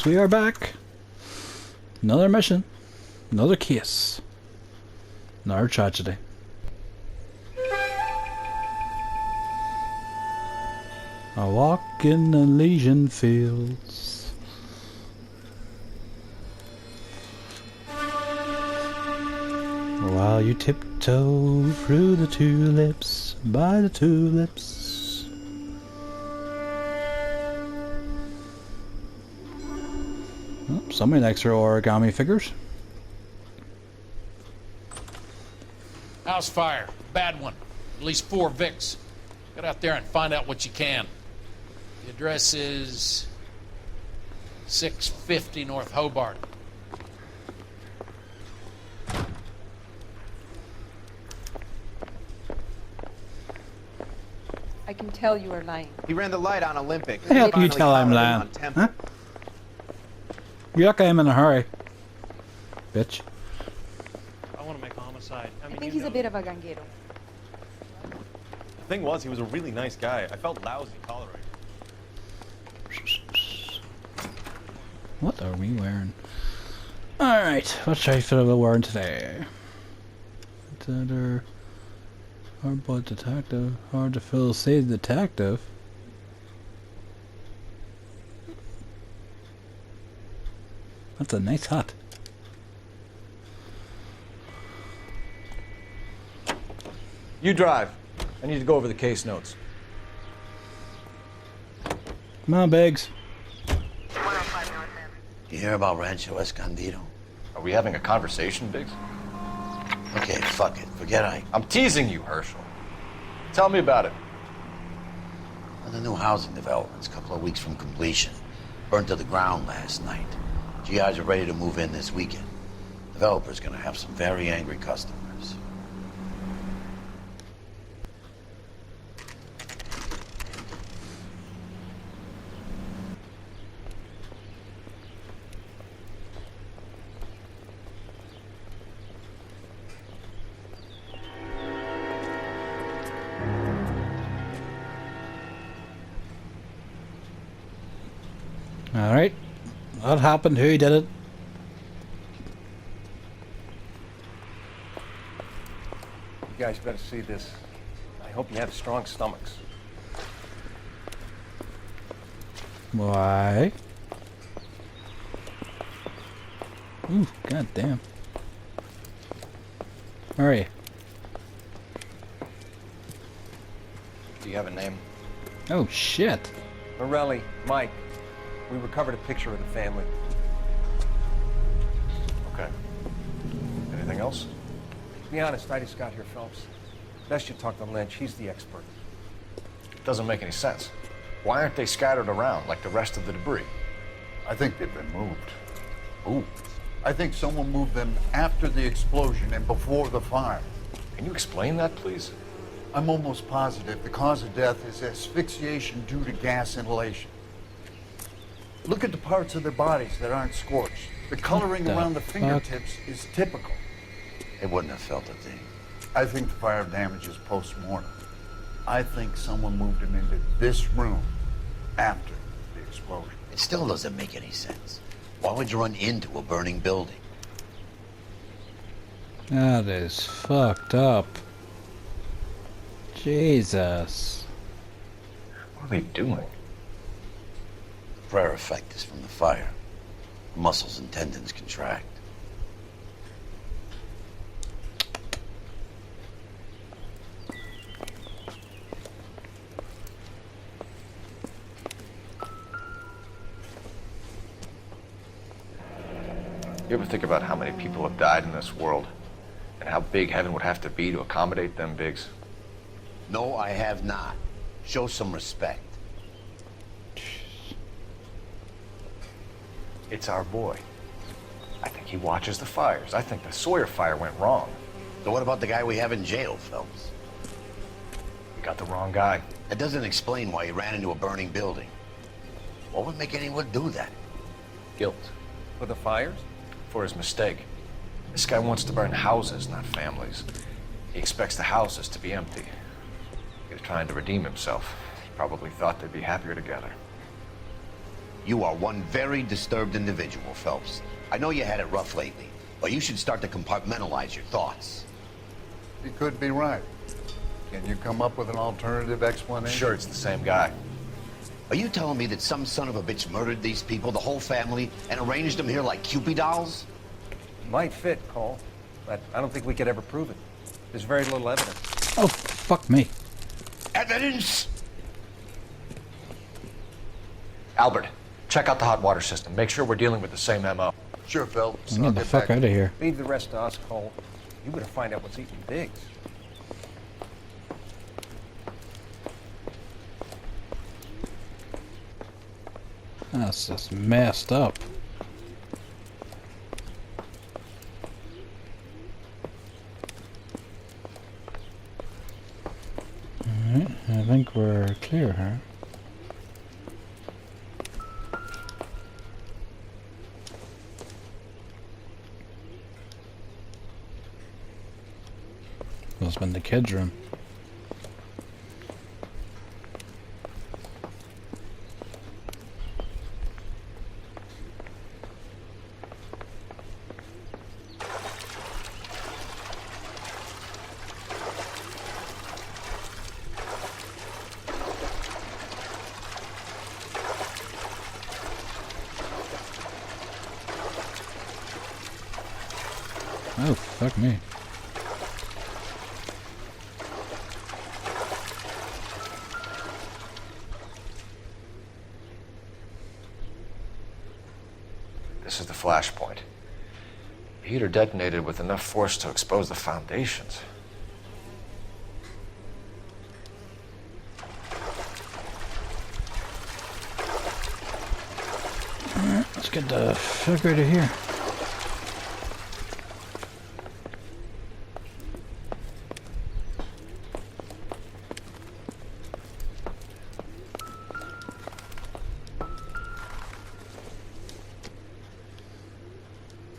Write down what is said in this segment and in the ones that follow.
we are back. Another mission. Another case. Another tragedy. I walk in the Elysian fields. While you tiptoe through the tulips, by the tulips. Oh, somebody likes her origami figures. House fire. Bad one. At least 4 Vicks. Get out there and find out what you can. The address is 650 North Hobart. I can tell you are lying. He ran the light on Olympic. How can you tell I'm lying? Huh? You're like I'm in a hurry. Bitch. I want to make a homicide. I think he's a bit of a ganguero. The thing was, he was a really nice guy. I felt lousy tolerating. What are we wearing? Alright, what should I feel about wearing today? Hardboiled detective. Hard to fill, say detective. That's a nice hat. You drive. I need to go over the case notes. Come on, Biggs. You hear about Rancho Escondido? Are we having a conversation, Biggs? Okay, fuck it. Forget I'm teasing you, Herschel. Tell me about it. Well, the new housing development's a couple of weeks from completion. Burned to the ground last night. GIs are ready to move in this weekend. Developer's gonna have some very angry customers. Alright. What happened? Who did it? You guys better see this. I hope you have strong stomachs. Why? Ooh, goddamn. Where are you? Do you have a name? Oh, shit. Morelli, Mike, we recovered a picture of the family. Okay. Anything else? To be honest, I just got here, Phelps. Best you talk to Lynch. He's the expert. Doesn't make any sense. Why aren't they scattered around like the rest of the debris? I think they've been moved. Ooh. I think someone moved them after the explosion and before the fire. Can you explain that, please? I'm almost positive the cause of death is asphyxiation due to gas inhalation. Look at the parts of their bodies that aren't scorched. The coloring around the fingertips is typical. They wouldn't have felt a thing. I think the fire damage is post-mortem. I think someone moved him into this room after the explosion. It still doesn't make any sense. Why would you run into a burning building? That is fucked up. Jesus. What are they doing? The prayer effect is from the fire. Muscles and tendons contract. You ever think about how many people have died in this world? And how big heaven would have to be to accommodate them, Biggs? No, I have not. Show some respect. It's our boy. I think he watches the fires. I think the Sawyer fire went wrong. So what about the guy we have in jail, Phelps? We got the wrong guy. That doesn't explain why he ran into a burning building. What would make anyone do that? Guilt. For the fires? For his mistake. This guy wants to burn houses, not families. He expects the houses to be empty. He's trying to redeem himself. He probably thought they'd be happier together. You are one very disturbed individual, Phelps. I know you had it rough lately, but you should start to compartmentalize your thoughts. You could be right. Can you come up with an alternative I'm explanation? sure it's the same guy. Are you telling me that some son of a bitch murdered these people, the whole family, and arranged them here like Cupid dolls? Might fit, Cole, but I don't think we could ever prove it. There's very little evidence. Oh, fuck me. Evidence? Albert, check out the hot water system. Make sure we're dealing with the same MO. Sure, Phelps. I need the fuck out of here. Leave the rest to us, Cole. You better find out what's eating Biggs. That's just messed up. Alright, I think we're clear, huh? Must have been the kids' room. Oh, fuck me. This is the flashpoint. The heater detonated with enough force to expose the foundations. Alright, let's get the fuck out of here.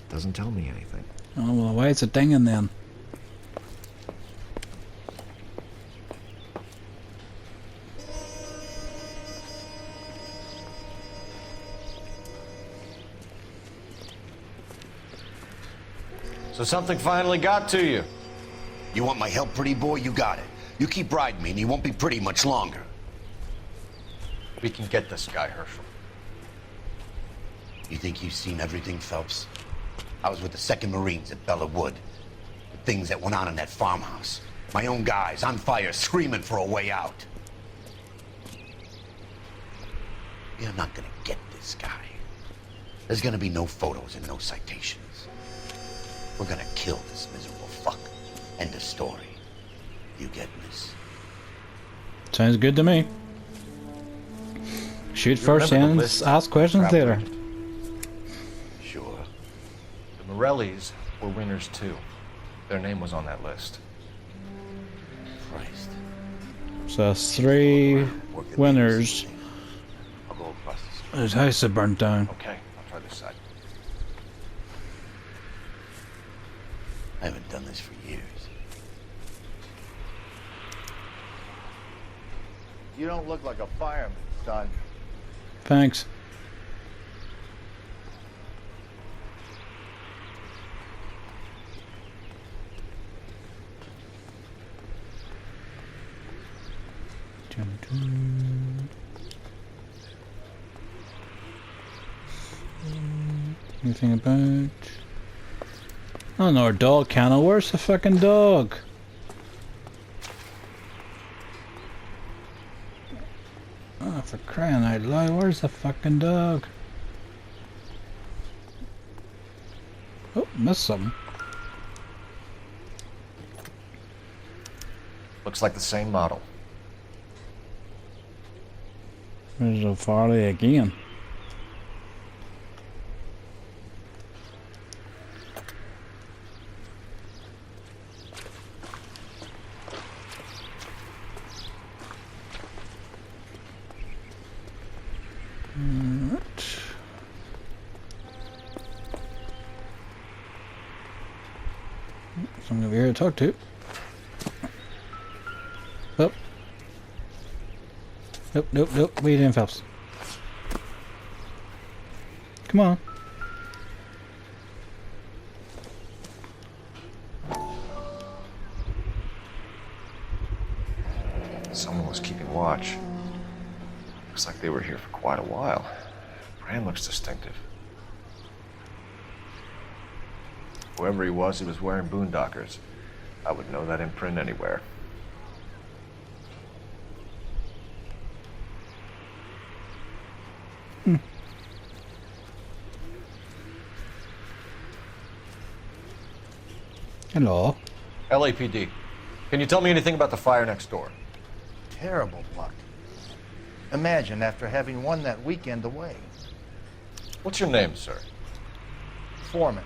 Doesn't tell me anything. Oh, well, why is it dinging then? So something finally got to you. You want my help, pretty boy? You got it. You keep riding me and you won't be pretty much longer. We can get this guy, Herschel. You think you've seen everything, Phelps? I was with the 2nd Marines at Bella Wood. The things that went on in that farmhouse. My own guys on fire, screaming for a way out. You're not gonna get this guy. There's gonna be no photos and no citations. We're gonna kill this miserable fuck. End of story. You getting this? Sounds good to me. Shoot You first remember the and list? ask questions Crap. later. Sure. The Morellis were winners too. Their name was on that list. Christ. So that's 3 Work at winners. the I'll go across the street. His house is burnt down. Okay, I'll try this side. I haven't done this for years. You don't look like a fireman, son. Thanks. Dun, dun. Anything about... Oh no, dog kennel. Where's the fucking dog? Oh, for crying out loud, where's the fucking dog? Oh, missed something. Looks like the same model. There's a Farley again. Someone over here to talk to. Oh. Nope, nope, nope. Wait in, Phelps. Come on. Someone was keeping watch. Looks like they were here for quite a while. Brand looks distinctive. Whoever he was wearing boondockers. I would know that imprint anywhere. Hello. LAPD. Can you tell me anything about the fire next door? Terrible luck. Imagine after having won that weekend away. What's your name, sir? Foreman.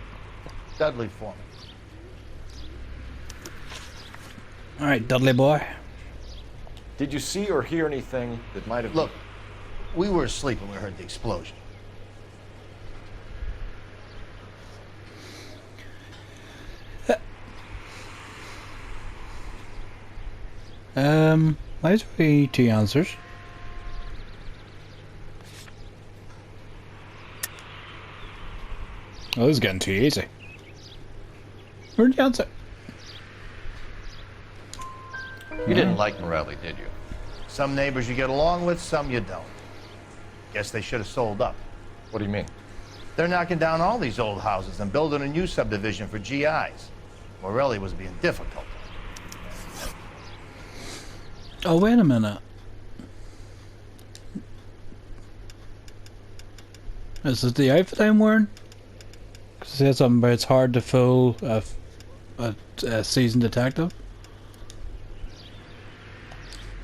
Dudley Foreman. Alright, Dudley boy. Did you see or hear anything that might have... Look, we were asleep when we heard the explosion. Why is there two answers? Oh, this is getting too easy. Where'd the answer? You didn't like Morelli, did you? Some neighbors you get along with, some you don't. Guess they should have sold up. What do you mean? They're knocking down all these old houses and building a new subdivision for GIs. Morelli was being difficult. Oh, wait a minute. Is this the outfit I'm wearing? Because it says something about it's hard to fool a seasoned detective.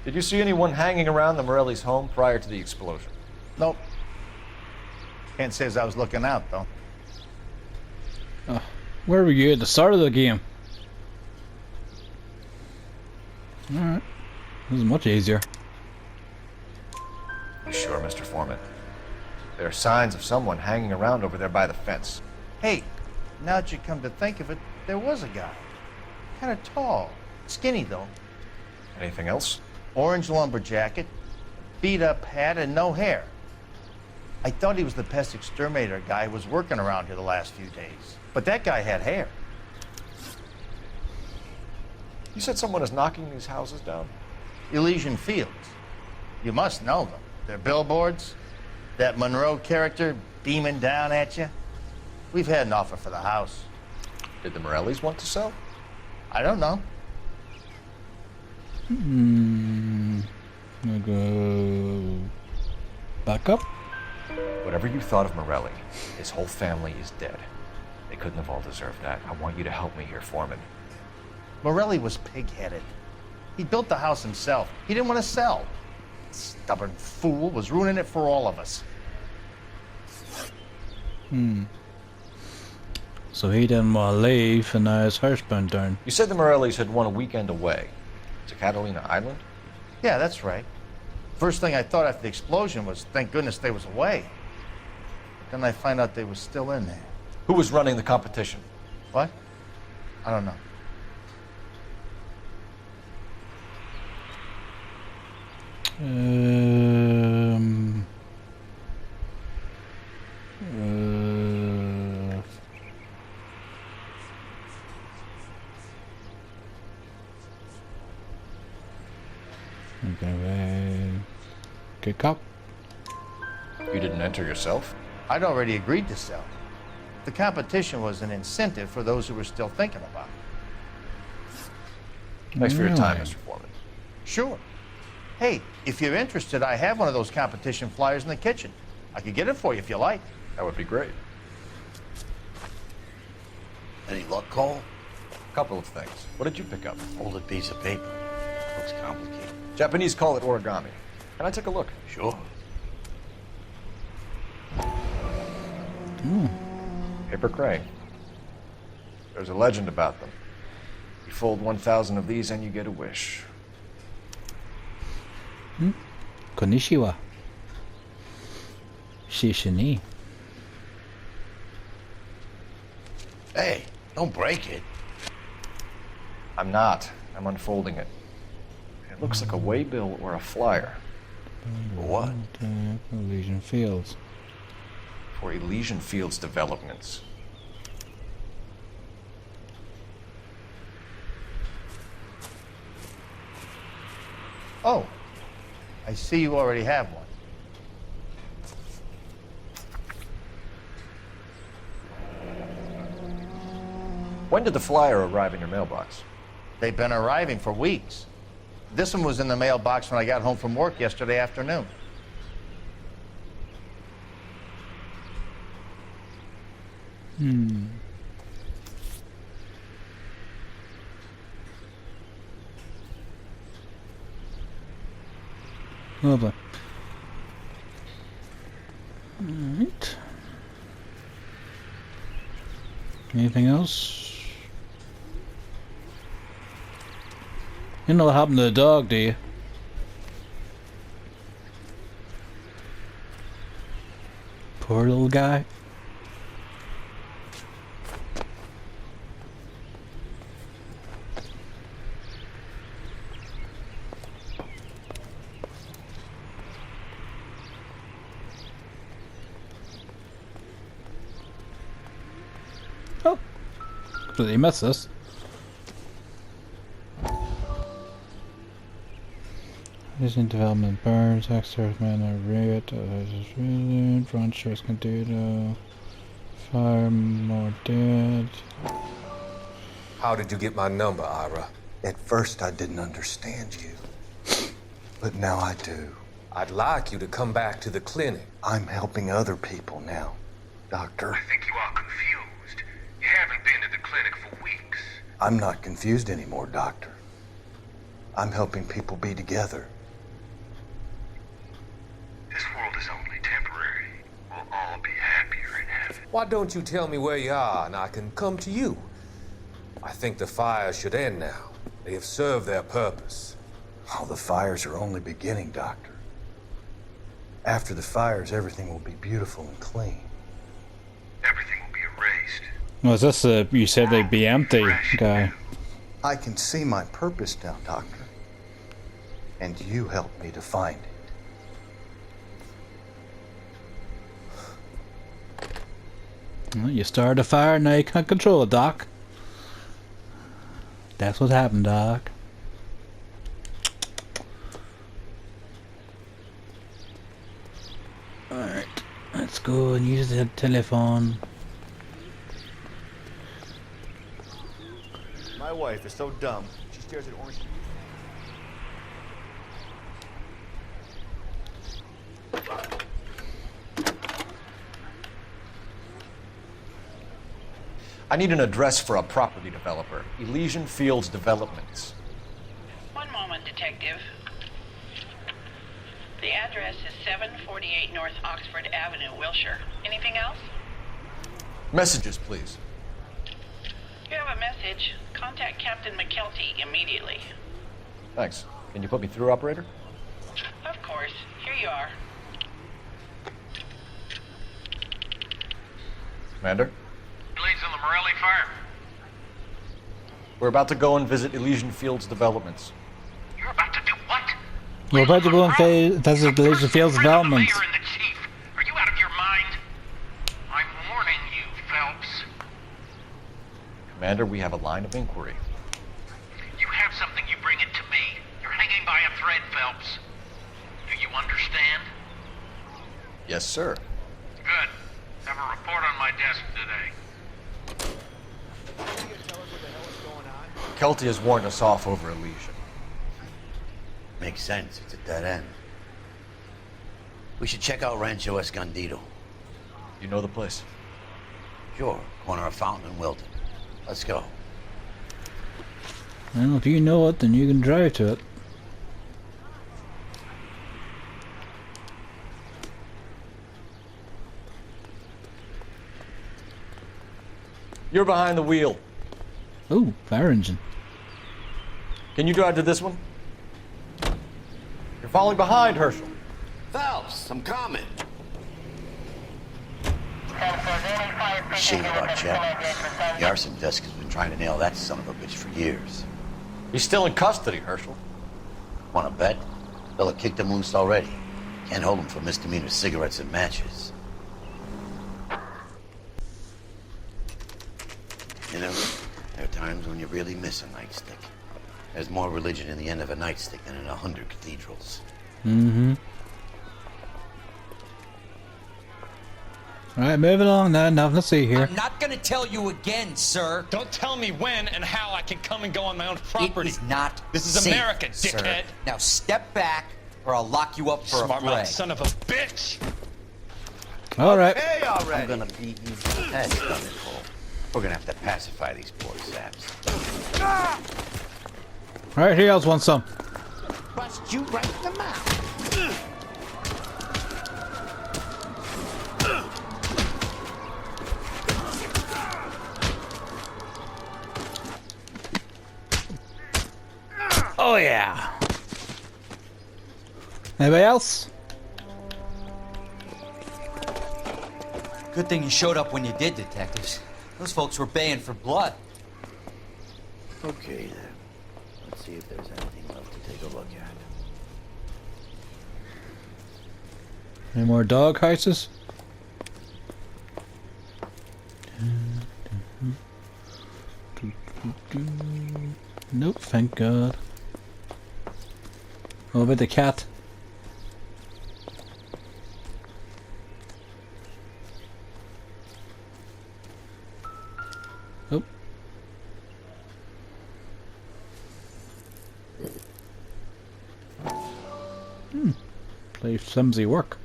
Did you see anyone hanging around the Morelli's home prior to the explosion? Nope. Can't say as I was looking out, though. Where were you at the start of the game? Alright. This is much easier. You sure, Mr. Foreman? There are signs of someone hanging around over there by the fence. Hey, now that you come to think of it, there was a guy. Kind of tall. Skinny, though. Anything else? Orange lumber jacket, beat-up hat, and no hair. I thought he was the pest exterminator guy who was working around here the last few days. But that guy had hair. You said someone is knocking these houses down? Elysian Fields. You must know them. They're billboards. That Monroe character beaming down at you. We've had an offer for the house. Did the Morellis want to sell? I don't know. I'll go back up. Whatever you thought of Morelli, his whole family is dead. They couldn't have all deserved that. I want you to help me here, Foreman. Morelli was pig-headed. He built the house himself. He didn't want to sell. Stubborn fool was ruining it for all of us. So he didn't want to leave, and now his house burned down. You said the Morellis had won a weekend away to Catalina Island? Yeah, that's right. First thing I thought after the explosion was, thank goodness they was away. Then I find out they was still in there. Who was running the competition? What? I don't know. Good cop. You didn't enter yourself? I'd already agreed to sell. The competition was an incentive for those who were still thinking about it. Thanks for your time, Really? Mr. Foreman. Sure. Hey, if you're interested, I have one of those competition flyers in the kitchen. I could get it for you if you like. That would be great. Any luck, Cole? A couple of things. What did you pick up? Folded piece of paper. Looks complicated. Japanese call it origami. Can I take a look? Sure. Paper crane. There's a legend about them. You fold 1,000 of these and you get a wish. Konnichiwa. Shishini. Hey, don't break it. I'm not. I'm unfolding it. It looks like a waybill or a flyer. What? Elysian Fields. for Elysian Fields Developments. Oh, I see you already have one. When did the flyer arrive in your mailbox? They've been arriving for weeks. This one was in the mailbox when I got home from work yesterday afternoon. Lovely. Alright. Anything else? You know what happened to the dog, do you? Poor little guy. Oh, completely missed this. Using development burns, extras man are red, front shores container, fire more dead. How did you get my number, Ira? At first I didn't understand you, but now I do. I'd like you to come back to the clinic. I'm helping other people now, Doctor. I think you are confused. You haven't been to the clinic for weeks. I'm not confused anymore, Doctor. I'm helping people be together. This world is only temporary. We'll all be happier in heaven. Why don't you tell me where you are and I can come to you? I think the fires should end now. They have served their purpose. Oh, the fires are only beginning, Doctor. After the fires, everything will be beautiful and clean. Everything will be erased. Was this you said they'd be empty guy? I can see my purpose now, Doctor. And you helped me to find it. Well, you started a fire, now you can't control it, Doc. That's what happened, Doc. Alright, let's go and use the telephone. My wife is so dumb. She stares at orange. I need an address for a property developer. Elysian Fields Developments. One moment, Detective. The address is 748 North Oxford Avenue, Wilshire. Anything else? Messages, please. You have a message. Contact Captain McKelty immediately. Thanks. Can you put me through, operator? Of course. Here you are. Commander? Leads on the Morelli fire. We're about to go and visit Elysian Fields Developments. You're about to do what? We're about to go and visit the Elysian Fields Developments. The mayor and the chief. Are you out of your mind? I'm warning you, Phelps. Commander, we have a line of inquiry. You have something, you bring it to me. You're hanging by a thread, Phelps. Do you understand? Yes, sir. Good. Have a report on my desk today. Kelty has warned us off over Elysian. Makes sense. It's a dead end. We should check out Rancho Escondido. You know the place? Sure. Corner of Fountain and Wilton. Let's go. Well, if you know it, then you can drive to it. You're behind the wheel. Ooh, fire engine. Can you drive to this one? You're falling behind, Herschel. Phelps, I'm coming. Shame about Chet. The arson desk has been trying to nail that son of a bitch for years. He's still in custody, Herschel. Want to bet? They'll have kicked him loose already. Can't hold him for misdemeanor cigarettes and matches. You know, there are times when you really miss a nightstick. There's more religion in the end of a nightstick than in 100 cathedrals. Mm-hmm. Alright, moving along now. Nothing to see here. I'm not gonna tell you again, sir. Don't tell me when and how I can come and go on my own property. It is not This is safe, America, sir. dickhead. Now step back, or I'll lock you up for Smart a fray. mouth son of a bitch. Alright. Hey, already. I'm gonna beat you to the head, Cole. We're gonna have to pacify these poor saps. Alright, who else wants some? Bust you right in the mouth. Oh yeah. Anybody else? Good thing you showed up when you did, detectives. Those folks were baying for blood. Okay, then. Let's see if there's anything left to take a look at. Any more dog houses? Nope, thank God. What about the cat? Oh. Play clumsy work.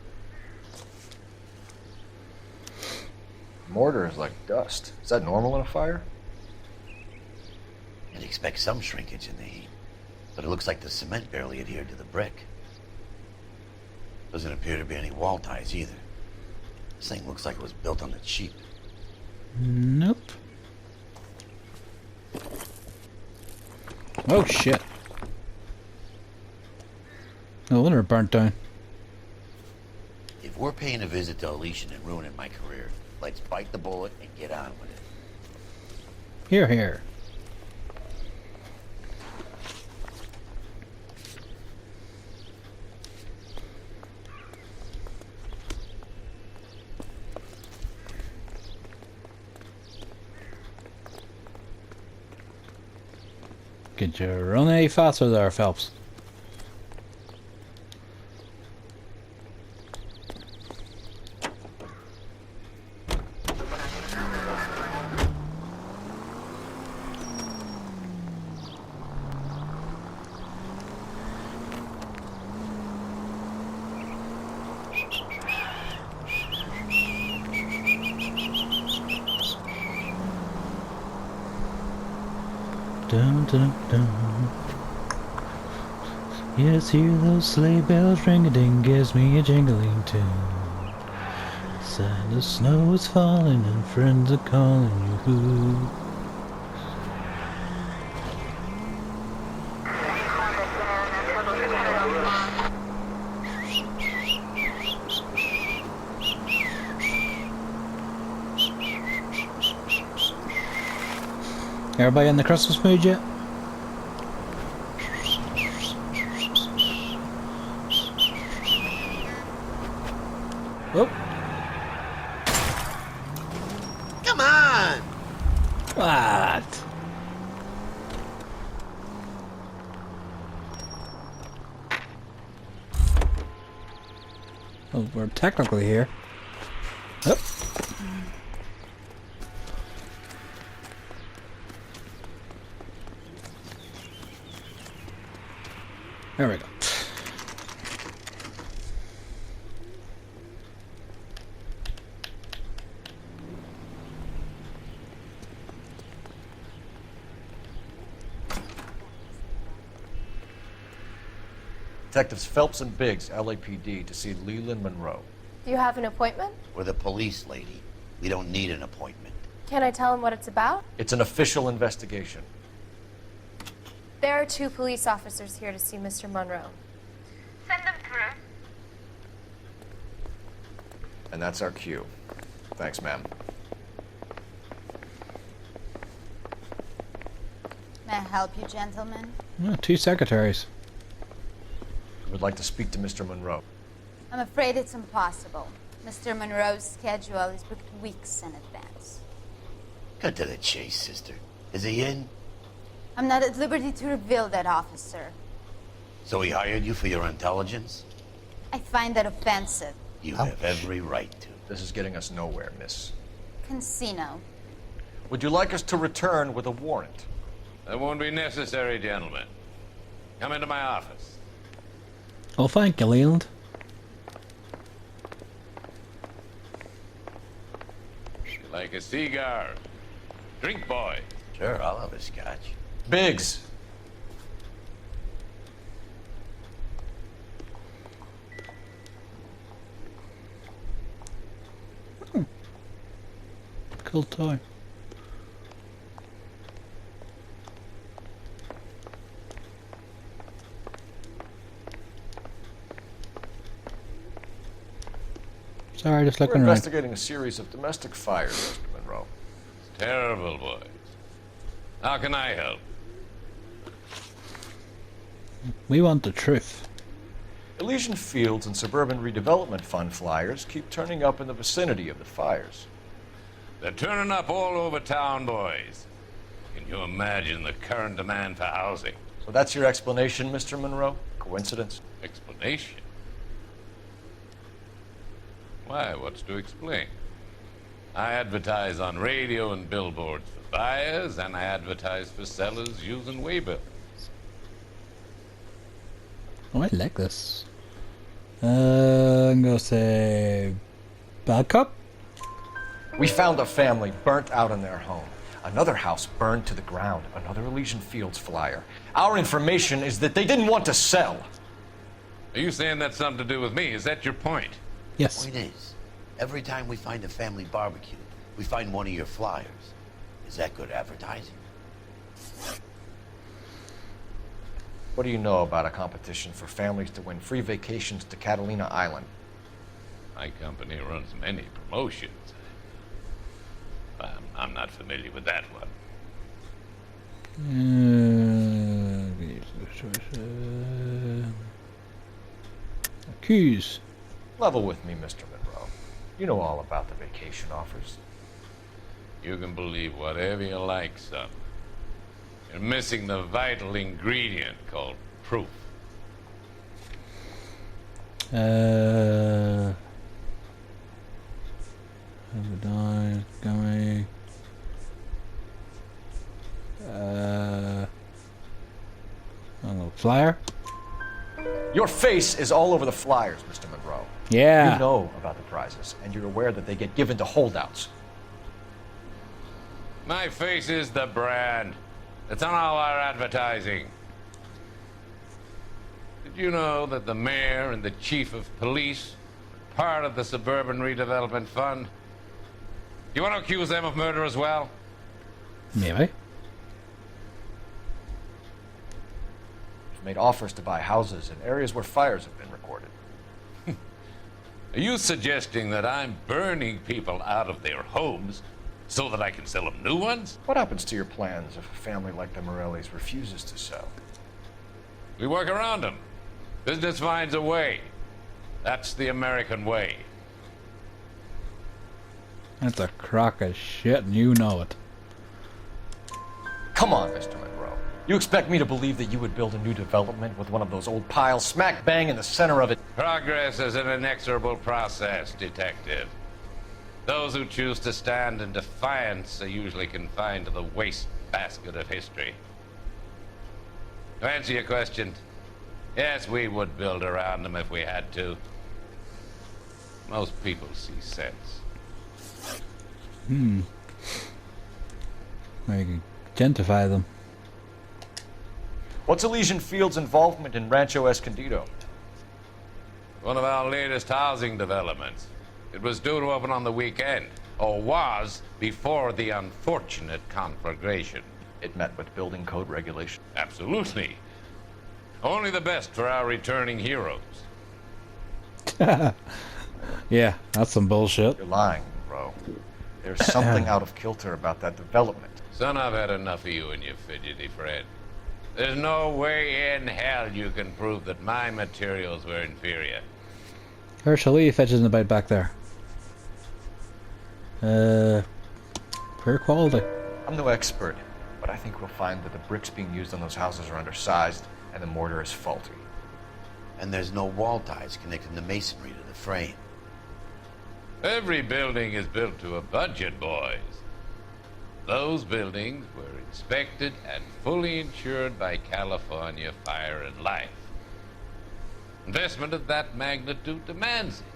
Mortar is like dust. Is that normal in a fire? You'd expect some shrinkage in the heat, but it looks like the cement barely adhered to the brick. Doesn't appear to be any wall ties either. This thing looks like it was built on the cheap. Nope. Oh shit. No wonder it burnt down. If we're paying a visit to Alicia and ruining my career, let's bite the bullet and get on with it. Here, here. Could you run any faster there, Phelps? Dun, dun, dun. Yes, hear those sleigh bells ring-a-ding, gives me a jingling tune. Sad the snow is falling and friends are calling you. Everybody in the Christmas mood yet? Oh. Come on! What? Oh, we're technically here. Oh. There we go. Detectives Phelps and Biggs, LAPD, to see Leland Monroe. Do you have an appointment? We're the police, lady. We don't need an appointment. Can I tell him what it's about? It's an official investigation. There are 2 police officers here to see Mr. Monroe. Send them through. And that's our cue. Thanks, ma'am. May I help you, gentlemen? 2 secretaries. We would like to speak to Mr. Monroe. I'm afraid it's impossible. Mr. Monroe's schedule is booked weeks in advance. Cut to the chase, sister. Is he in? I'm not at liberty to reveal that, officer. So he hired you for your intelligence? I find that offensive. You have every right to. This is getting us nowhere, miss. Casino. Would you like us to return with a warrant? That won't be necessary, gentlemen. Come into my office. Oh, thank you, Leland. Like a cigar. Drink, boy. Sure, I'll have a scotch. Biggs! Cool toy. Sorry, just We're looking around. investigating a series of domestic fires, Mr. Monroe. Terrible, boys. How can I help? We want the truth. Elysian Fields and Suburban Redevelopment Fund flyers keep turning up in the vicinity of the fires. They're turning up all over town, boys. Can you imagine the current demand for housing? So that's your explanation, Mr. Monroe? Coincidence? Explanation? Why, what's to explain? I advertise on radio and billboards for buyers, and I advertise for sellers using waybills. Oh, I like this. I'm gonna say bad cop. We found a family burnt out in their home. Another house burned to the ground. Another Elysian Fields flyer. Our information is that they didn't want to sell. Are you saying that's something to do with me? Is that your point? Yes. The point is, every time we find a family barbecue, we find one of your flyers. Is that good advertising? What do you know about a competition for families to win free vacations to Catalina Island? My company runs many promotions. I'm not familiar with that one. Keys. Level with me, Mr. Monroe. You know all about the vacation offers. You can believe whatever you like, son. You're missing the vital ingredient called proof. Gummy. Flyer? Your face is all over the flyers, Mr. Monroe. Yeah. You know about the prizes, and you're aware that they get given to holdouts. My face is the brand. It's on all our advertising. Did you know that the mayor and the chief of police are part of the Suburban Redevelopment Fund? Do you want to accuse them of murder as well? Maybe. You've made offers to buy houses in areas where fires have been recorded. Are you suggesting that I'm burning people out of their homes so that I can sell them new ones? What happens to your plans if a family like the Morellis refuses to sell? We work around them. Business finds a way. That's the American way. That's a crock of shit, and you know it. Come on, Mr. Monroe. You expect me to believe that you would build a new development with one of those old piles smack bang in the center of it? Progress is an inexorable process, Detective. Those who choose to stand in defiance are usually confined to the wastebasket of history. To answer your question, yes, we would build around them if we had to. Most people see sense. Well, you can gentrify them. What's Elysian Fields' involvement in Rancho Escondido? One of our latest housing developments. It was due to open on the weekend, or was before the unfortunate conflagration. It met with building code regulation. Absolutely. Only the best for our returning heroes. Yeah, that's some bullshit. You're lying, bro. There's something out of kilter about that development. Son, I've had enough of you and your fidgety friend. There's no way in hell you can prove that my materials were inferior. Herschel, what are you fetching about back there? Fair quality. I'm no expert, but I think we'll find that the bricks being used on those houses are undersized and the mortar is faulty. And there's no wall ties connecting the masonry to the frame. Every building is built to a budget, boys. Those buildings were inspected and fully insured by California Fire and Life. Investment of that magnitude demands it.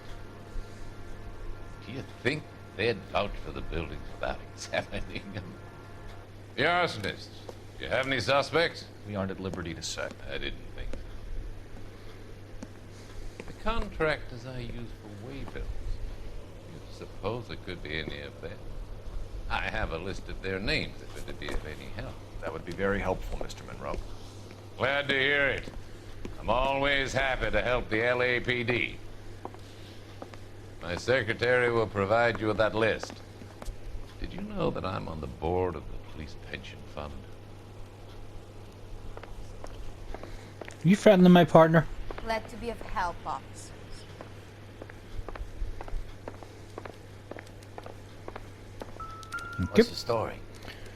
Do you think they'd vouch for the buildings without examining them? The Arsonist. Do you have any suspects? We aren't at liberty to say. I didn't think so. The contractors I use for waybills. You suppose it could be any of them? I have a list of their names if it'd be of any help. That would be very helpful, Mr. Monroe. Glad to hear it. I'm always happy to help the LAPD. My secretary will provide you with that list. Did you know that I'm on the board of the police pension fund? You threatening my partner? Glad to be of help, officers. What's the story?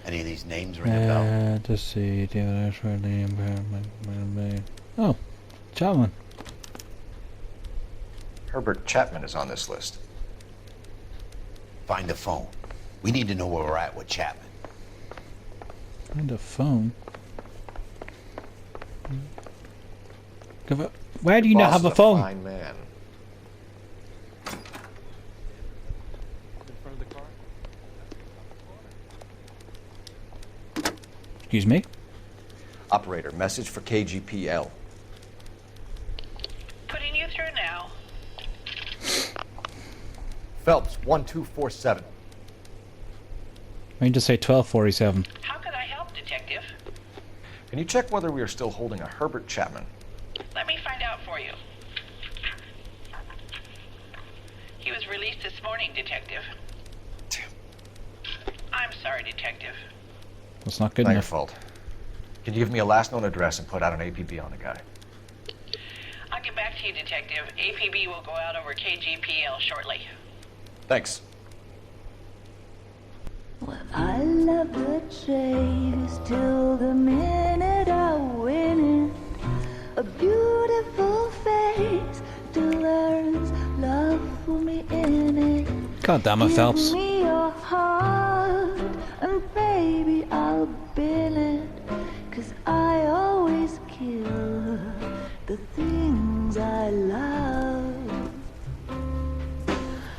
Any of these names ring a bell? Let's see. Oh, Chapman. Herbert Chapman is on this list. Find a phone. We need to know where we're at with Chapman. Find a phone. Why do you not have a phone? Fine man. Excuse me? Operator, message for KGPL. Putting you through now. Phelps, 1247. I mean, just say 1247. How can I help, Detective? Can you check whether we are still holding a Herbert Chapman? Let me find out for you. He was released this morning, Detective. I'm sorry, Detective. That's not good Not your enough. fault. Can you give me a last known address and put out an APB on the guy? I'll get back to you, Detective. APB will go out over KGPL shortly. Thanks. I love the chase till the minute I win it. A beautiful face still learns love for me in it. God damn it, Phelps. Give me your heart, and baby, I'll bill it. 'Cause I always kill the things I love.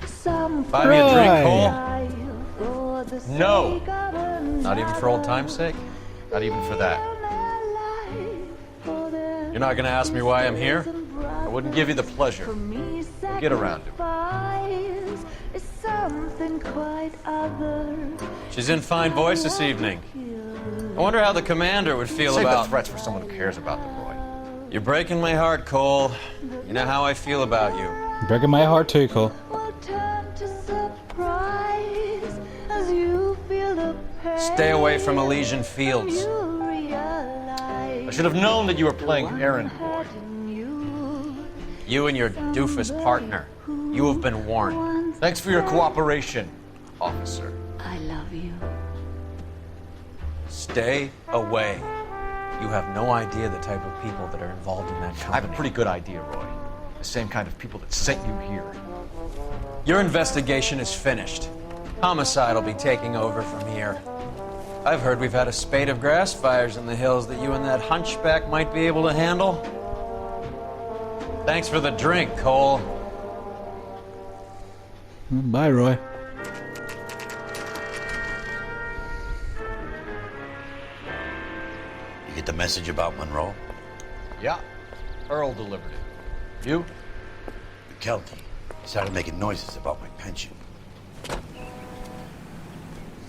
Some Buy me a drink, Cole. for the No. sake of Not even for old time's sake? Not even for that. You're not gonna ask me why I'm here? I wouldn't give you the pleasure. We'll get around to it. Is something quite other. She's in fine voice this evening. I wonder how the commander would feel Save about... the threats for someone who cares about the boy. You're breaking my heart, Cole. You know how I feel about you. Breaking my heart too, Cole. Surprise as you feel the pain. Stay away from Elysian Fields. I should have known that you were playing errand boy. You and your doofus partner. You have been warned. Thanks for your cooperation, officer. I love you. Stay away. You have no idea the type of people that are involved in that company. I have a pretty good idea, Roy. The same kind of people that sent you here. Your investigation is finished. Homicide will be taking over from here. I've heard we've had a spate of grass fires in the hills that you and that hunchback might be able to handle. Thanks for the drink, Cole. Bye, Roy. You get the message about Monroe? Yeah. Earl delivered it. You? McKelty. He started making noises about my pension.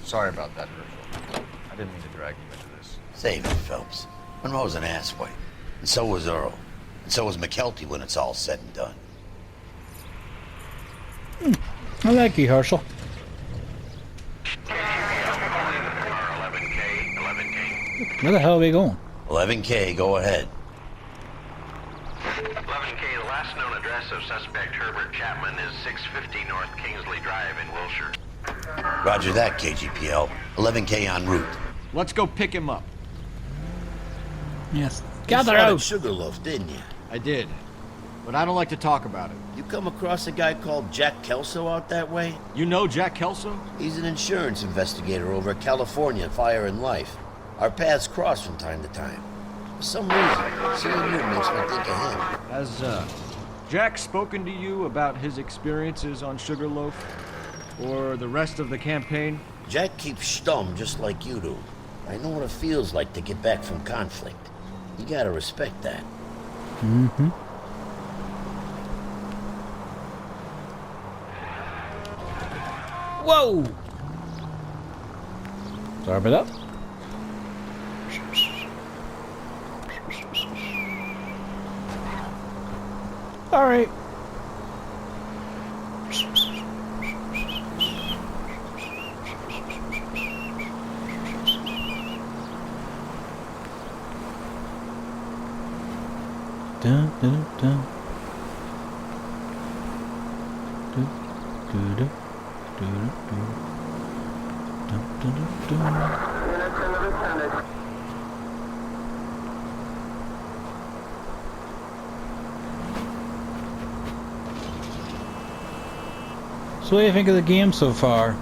Sorry about that, Herschel. I didn't mean to drag you into this. Save it, Phelps. Monroe's an asswipe. And so was Earl. And so was McKelty when it's all said and done. I like you, Herschel. 11K. Where the hell are we going? 11K, go ahead. 11K, the last known address of suspect Herbert Chapman is 650 North Kingsley Drive in Wilshire. Roger that, KGPL. 11K en route. Let's go pick him up. Yes. You Gather spotted out. Sugarloaf, didn't you? I did, but I don't like to talk about it. You come across a guy called Jack Kelso out that way? You know Jack Kelso? He's an insurance investigator over at California Fire and Life. Our paths cross from time to time. For some reason, seeing you makes me think of him. Has, Jack spoken to you about his experiences on Sugarloaf? Or the rest of the campaign? Jack keeps stum just like you do. I know what it feels like to get back from conflict. You gotta respect that. Mm-hmm. Whoa! Sorry about that. All right. Dun, dun, dun. Dun, dun, dun, dun, dun, dun, dun, dun. So what do you think of the game so far?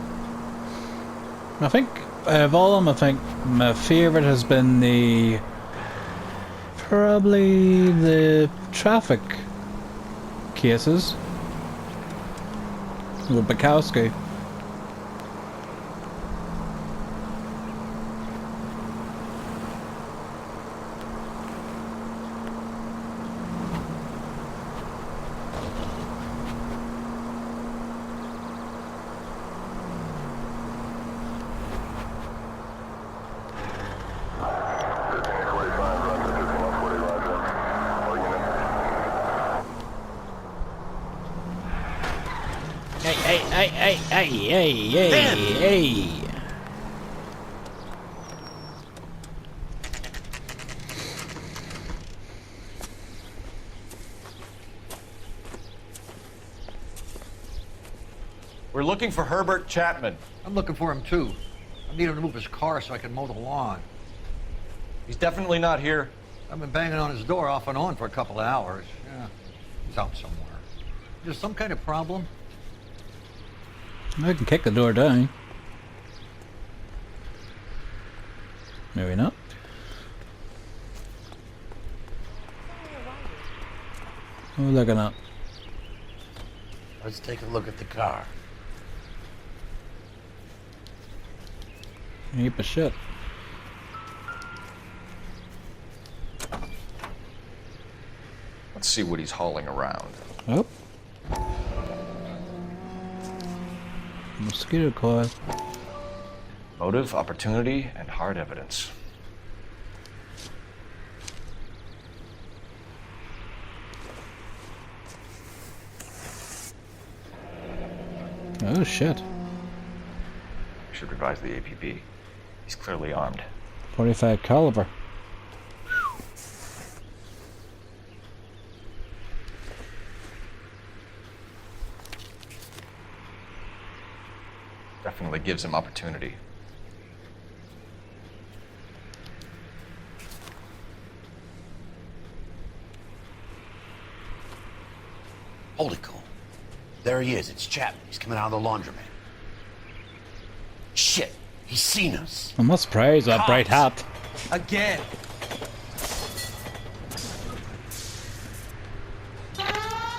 I think, out of all of them, I think my favourite has been probably the traffic cases with Bukowski. Hey. We're looking for Herbert Chapman. I'm looking for him too. I need him to move his car so I can mow the lawn. He's definitely not here. I've been banging on his door off and on for a couple of hours. Yeah, he's out somewhere. There's some kind of problem? I can kick the door down. Maybe not. What are we looking at? Let's take a look at the car. Heap of shit. Let's see what he's hauling around. Oh. Mosquito coil. Motive, opportunity, and hard evidence. Oh shit. Should revise the APB. He's clearly armed. 45 caliber. Definitely gives him opportunity. Hold it, Cole. There he is. It's Chapman. He's coming out of the laundromat. Shit. He's seen us. I'm not surprised that bright hat. Again.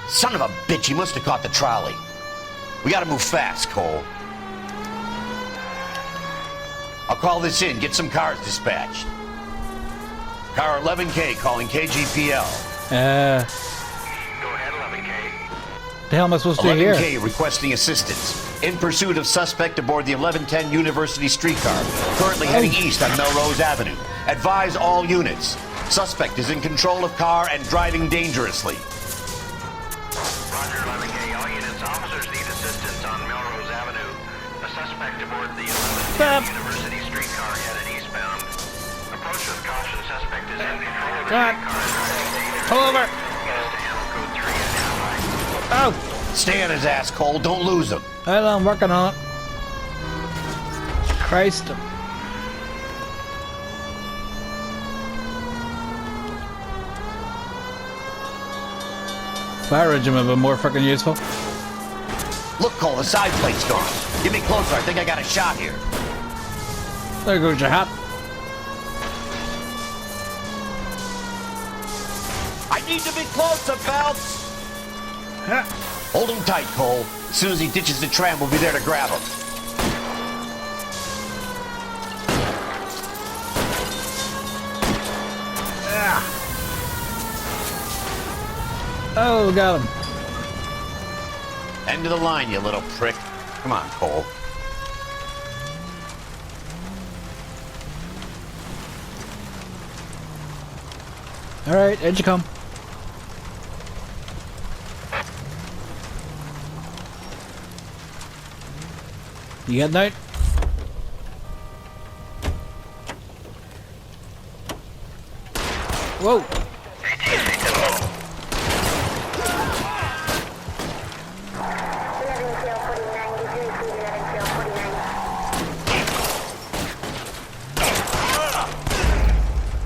Son of a bitch. He must have caught the trolley. We gotta move fast, Cole. I'll call this in. Get some cars dispatched. Car 11K calling KGPL. Go ahead, 11K. The hell am I supposed to do here? 11K requesting assistance. In pursuit of suspect aboard the 1110 University streetcar. Currently heading east on Melrose Avenue. Advise all units. Suspect is in control of car and driving dangerously. Roger, 11K. All units, officers need assistance on Melrose Avenue. A suspect aboard the 1110 University streetcar headed eastbound. Approach with caution. Suspect is in control of the streetcar. Pull over. Oh! Stay on his ass, Cole. Don't lose him. Hold on, I'm working on it. Christ. Fire engine would have been more fucking useful. Look, Cole, the side plate's gone. Get me closer. I think I got a shot here. There goes your hat. I need to be closer, Phelps. Hold him tight, Cole. As soon as he ditches the tram, we'll be there to grab him. Oh, got him. End of the line, you little prick. Come on, Cole. All right, edge you come. You got night? Whoa.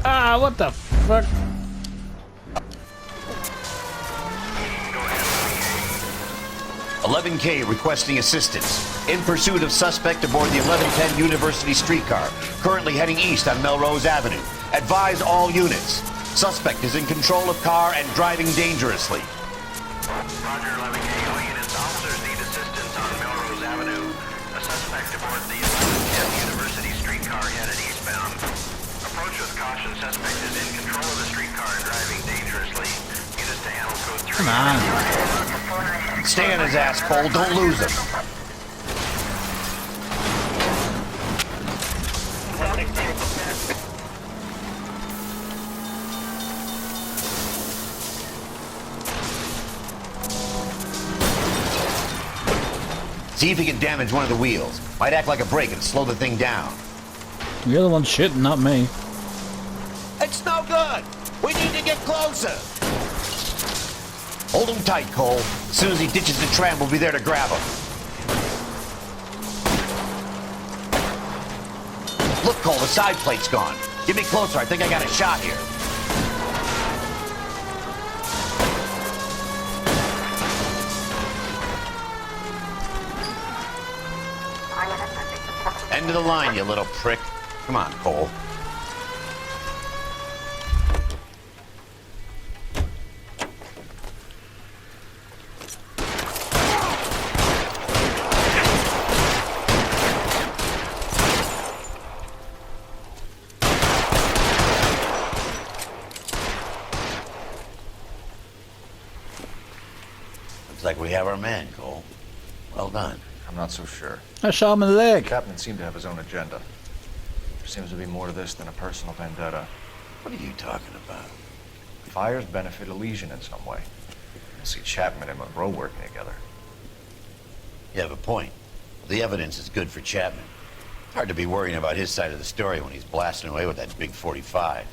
Ah, what the fuck? "11K requesting assistance. In pursuit of suspect aboard the 1110 University streetcar, currently heading east on Melrose Avenue. Advise all units. Suspect is in control of car and driving dangerously." Roger, 11K. All units, officers need assistance on Melrose Avenue. A suspect aboard the 1110 University streetcar headed eastbound. Approach with caution. Suspect is in control of the streetcar and driving dangerously. Units to handle code 3. Come on. Stay on his ass, Cole. Don't lose him. See if he can damage one of the wheels. Might act like a brake and slow the thing down. You're the one shitting, not me. It's no good. We need to get closer. Hold him tight, Cole. As soon as he ditches the tram, we'll be there to grab him. Look, Cole, the side plate's gone. Get me closer. I think I got a shot here. End of the line, you little prick. Come on, Cole. Looks like we have our man, Cole. Well done. I'm not so sure. I shot him in the leg. Chapman seemed to have his own agenda. There seems to be more to this than a personal vendetta. What are you talking about? Fires benefit Elysian in some way. I see Chapman and Monroe working together. You have a point. The evidence is good for Chapman. Hard to be worrying about his side of the story when he's blasting away with that big 45.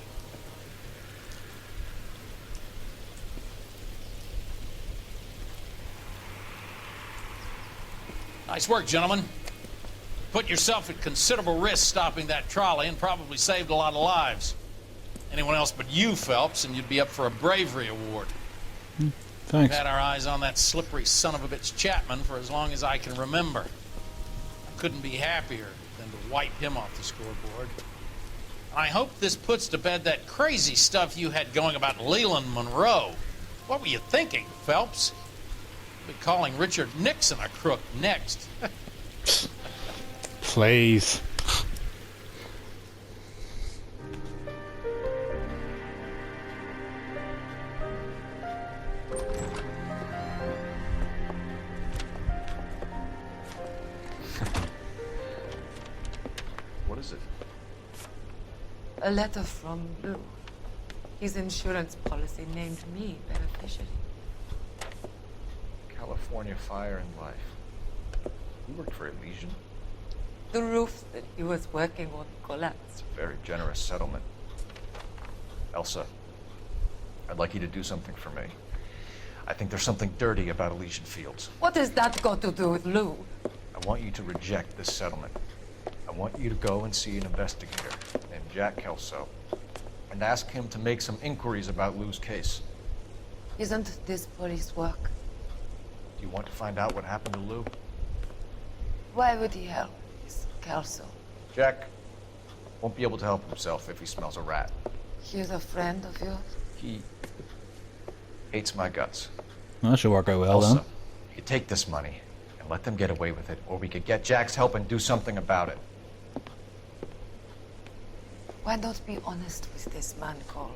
Nice work, gentlemen. Put yourself at considerable risk stopping that trolley and probably saved a lot of lives. Anyone else but you, Phelps, and you'd be up for a bravery award. Thanks. We've had our eyes on that slippery son of a bitch Chapman for as long as I can remember. I couldn't be happier than to wipe him off the scoreboard. And I hope this puts to bed that crazy stuff you had going about Leland Monroe. What were you thinking, Phelps? Be calling Richard Nixon a crook next. Please. What is it? A letter from Lou. His insurance policy named me beneficiary. California Fire and Life. You worked for Elysian? The roof that he was working on collapsed. It's a very generous settlement. Elsa, I'd like you to do something for me. I think there's something dirty about Elysian Fields. What has that got to do with Lou? I want you to reject this settlement. I want you to go and see an investigator named Jack Kelso and ask him to make some inquiries about Lou's case. Isn't this police work? Do you want to find out what happened to Lou? Why would he help Miss Kelso? Jack won't be able to help himself if he smells a rat. He's a friend of yours? He hates my guts. That should work out well Elsa, then. you could take this money and let them get away with it, or we could get Jack's help and do something about it. Why not be honest with this man, Cole?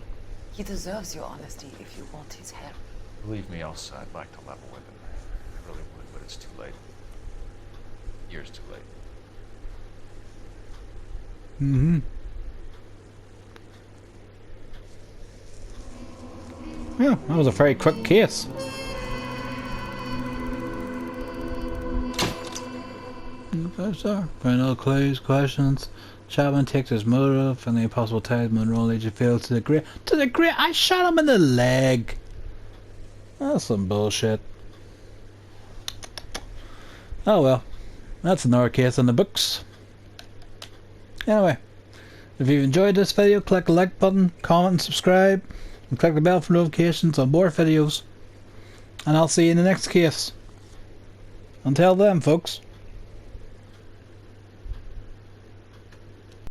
He deserves your honesty if you want his help. Believe me, Elsa, I'd like to level with him. I really would, but it's too late. Years too late. Mm-hmm. Yeah, that was a very quick case. Find no clues, questions. Chapman takes his motive and the impossible ties Monroe and Agent Phelps to the grave. To the grave? I shot him in the leg. That's some bullshit. Oh well. That's another case in the books. Anyway, if you've enjoyed this video, click the like button, comment and subscribe, and click the bell for notifications on more videos. And I'll see you in the next case. Until then, folks.